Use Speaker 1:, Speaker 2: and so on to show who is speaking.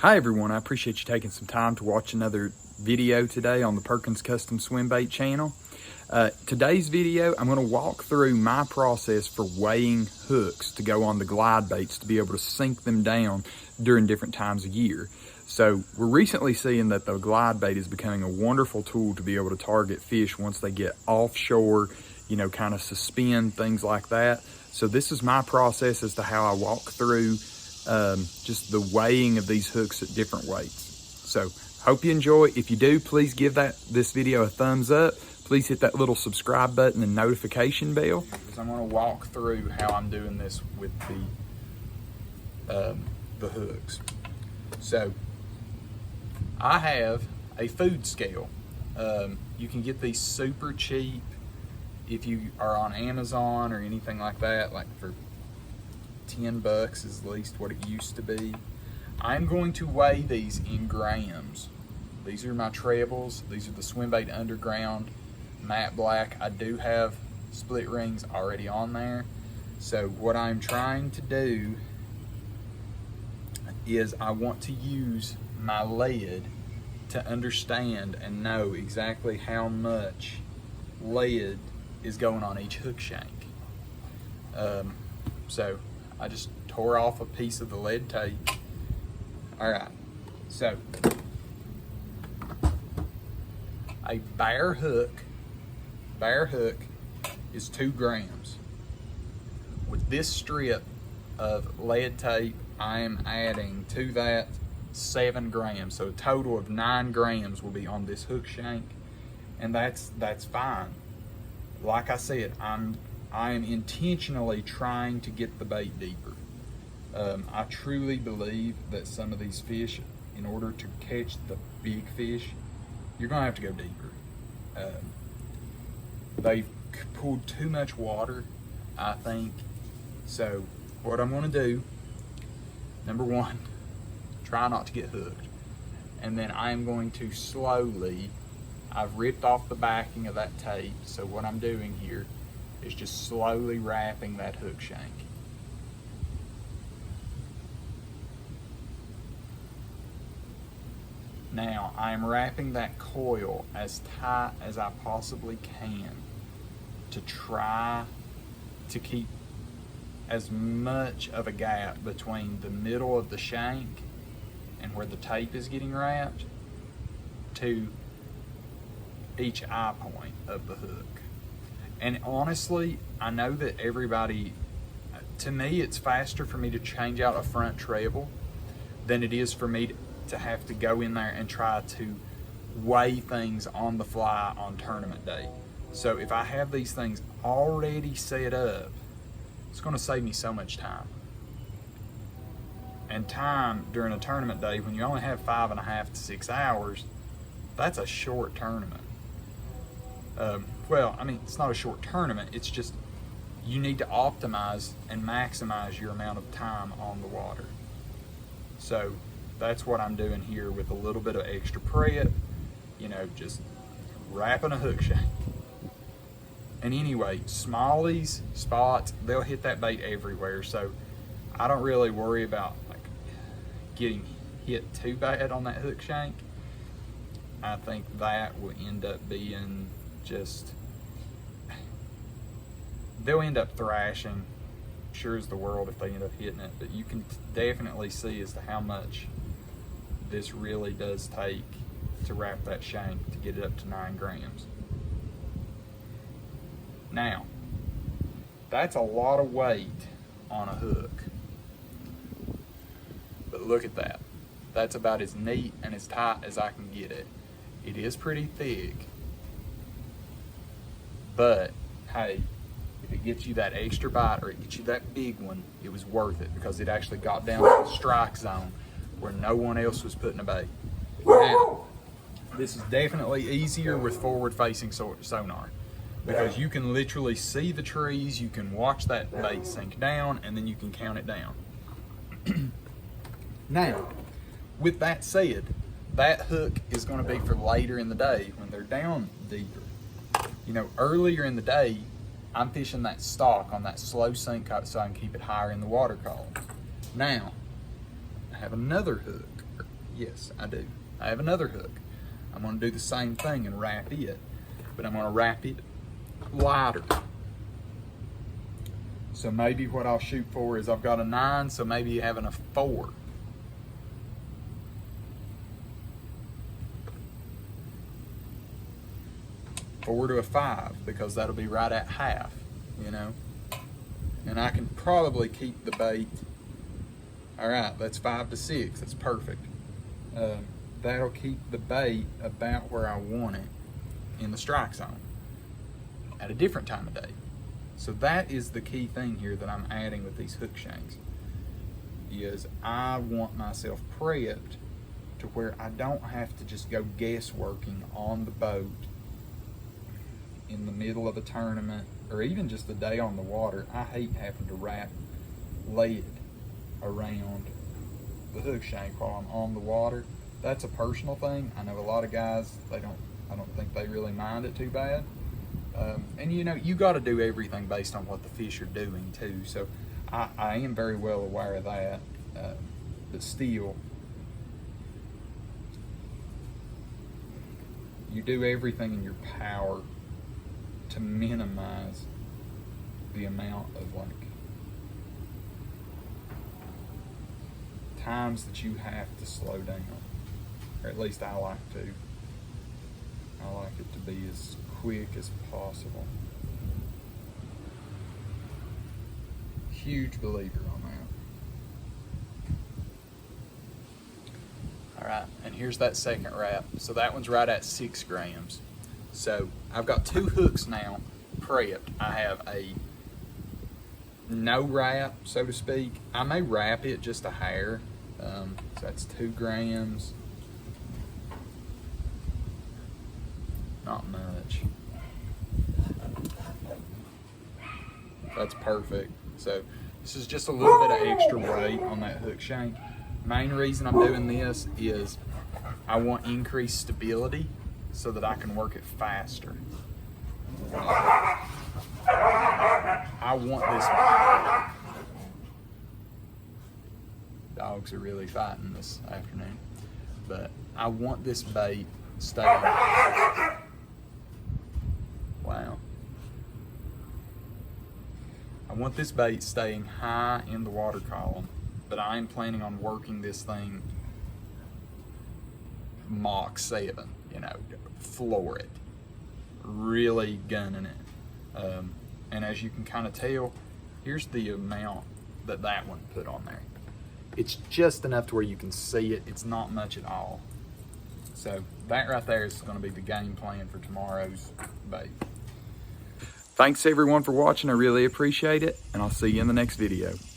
Speaker 1: Hi everyone, I appreciate you taking some time to watch another video today on the Perkins Custom Swim Bait channel. Today's video, I'm going to walk through my process for weighing hooks to go on the glide baits to be able to sink them down during different times of year. So we're recently seeing that the glide bait is becoming a wonderful tool to be able to target fish once they get offshore, kind of suspend, things like that. So this is my process as to how I walk through just the weighing of these hooks at different weights. So hope you enjoy. If you do, please give this video a thumbs up. Please hit that little subscribe button and notification bell. Because I'm going to walk through how I'm doing this with the hooks. So I have a food scale. You can get these super cheap if you are on Amazon or anything like that, like for 10 bucks is at least what it used to be. I'm going to weigh these in grams. These are my trebles. These are the Swimbait Underground matte black. I do have split rings already on there. So what I'm trying to do is I want to use my lead to understand and know exactly how much lead is going on each hook shank. So I just tore off a piece of the lead tape. All right, so a bare hook is 2 grams. With this strip of lead tape, I am adding to that 7 grams. So a total of 9 grams will be on this hook shank, and that's fine. Like I said, I am intentionally trying to get the bait deeper. I truly believe that some of these fish, in order to catch the big fish, you're gonna have to go deeper. They've pulled too much water, I think. So what I'm gonna do, number one, try not to get hooked. And then I am going to slowly, I've ripped off the backing of that tape, so what I'm doing here is just slowly wrapping that hook shank. Now, I'm wrapping that coil as tight as I possibly can to try to keep as much of a gap between the middle of the shank and where the tape is getting wrapped to each eye point of the hook. And honestly, I know that everybody, to me, it's faster for me to change out a front treble than it is for me to have to go in there and try to weigh things on the fly on tournament day. So if I have these things already set up, it's going to save me so much time. And time during a tournament day, when you only have 5.5 to 6 hours, that's a short tournament. Well, I mean, it's not a short tournament, it's just you need to optimize and maximize your amount of time on the water. So that's what I'm doing here with a little bit of extra prep, just wrapping a hook shank. And anyway, smallies, spots, they'll hit that bait everywhere, so I don't really worry about getting hit too bad on that hook shank. I think that will end up being just, they'll end up thrashing, sure as the world, if they end up hitting it. But you can definitely see as to how much this really does take to wrap that shank to get it up to 9 grams. Now, that's a lot of weight on a hook. But look at that. That's about as neat and as tight as I can get it. It is pretty thick. But hey, if it gets you that extra bite or it gets you that big one, it was worth it because it actually got down to the strike zone where no one else was putting a bait. Now, this is definitely easier with forward-facing sonar because you can literally see the trees, you can watch that bait sink down, and then you can count it down. Now, with that said, that hook is going to be for later in the day when they're down deeper. Earlier in the day, I'm fishing that stock on that slow sink so I can keep it higher in the water column. Now, I have another hook, Yes, I do. I have another hook. I'm gonna do the same thing and wrap it, but I'm gonna wrap it lighter. So maybe what I'll shoot for is I've got a 9, so maybe having a 4. Four to a 5, because that'll be right at half, you know. And I can probably keep the bait. All right, that's 5 to 6, that's perfect. That'll keep the bait about where I want it in the strike zone at a different time of day. So that is the key thing here that I'm adding with these hook shanks, is I want myself prepped to where I don't have to just go guessworking on the boat in the middle of a tournament or even just a day on the water. I hate having to wrap lead around the hook shank while I'm on the water. That's a personal thing. I know a lot of guys, I don't think they really mind it too bad. And you know, you got to do everything based on what the fish are doing too. So I am very well aware of that, but still, you do everything in your power to minimize the amount of like times that you have to slow down, or at least I like to. I like it to be as quick as possible. Huge believer on that. All right, and here's that second wrap. So that one's right at 6 grams. So I've got 2 hooks now prepped. I have a no wrap, so to speak. I may wrap it just a hair. So that's 2 grams. Not much. That's perfect. So this is just a little bit of extra weight on that hook shank. Main reason I'm doing this is I want increased stability so that I can work it faster. I want this. Dogs are really fighting this afternoon, but I want this bait staying. Wow. I want this bait staying high in the water column, but I am planning on working this thing Mach 7, you know, floor it, really gunning it. And as you can kind of tell, here's the amount that that one put on there. It's just enough to where you can see it. It's not much at all. So that right there is going to be the game plan for tomorrow's bait. Thanks everyone for watching. I really appreciate it, and I'll see you in the next video.